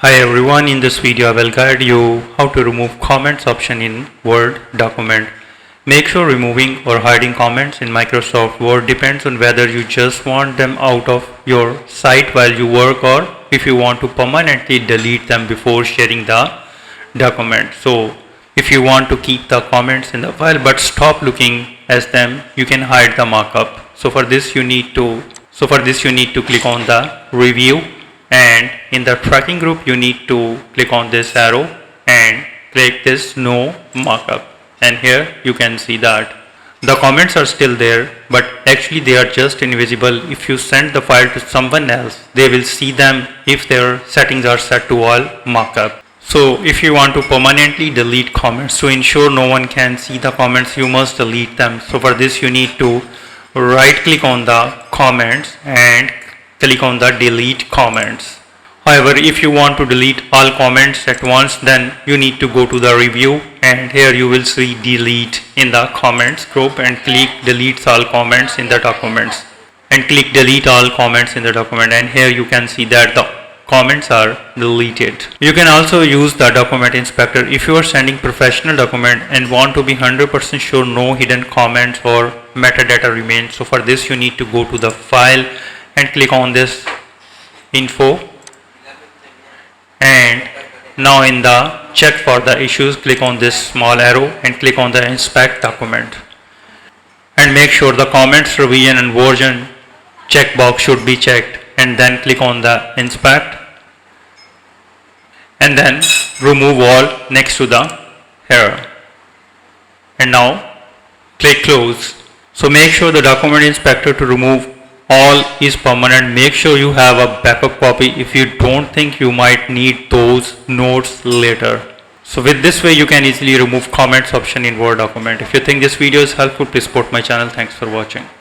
Hi everyone, in this video I will guide you how to remove comments option in Word document. Make sure removing or hiding comments in Microsoft Word depends on whether you just want them out of your site while you work or if you want to permanently delete them before sharing the document. So if you want to keep the comments in the file but stop looking at them, you can hide the markup. So for this you need to click on the review, and in the tracking group you need to click on this arrow and click this no markup, and here you can see that the comments are still there, but actually they are just invisible. If you send the file to someone else, they will see them if their settings are set to all markup. So if you want to permanently delete comments to ensure no one can see the comments, you must delete them. So for this you need to right click on the comments and click on the delete comments. However, if you want to delete all comments at once, then you need to go to the review, and here you will see delete in the comments group and click delete all comments in the documents, and click delete all comments in the document, and here you can see that the comments are deleted. You can also use the document inspector if you are sending professional document and want to be 100% sure no hidden comments or metadata remains. So for this you need to go to the file and click on this info, and now in the check for the issues click on this small arrow and click on the inspect document, and make sure the comments revision and version checkbox should be checked, and then click on the inspect and then remove all next to the error, and now click close. So make sure the document inspector to remove all is permanent. Make sure you have a backup copy if you don't think you might need those notes later. So with this way you can easily remove comments option in Word document. If you think this video is helpful, please support my channel. Thanks for watching.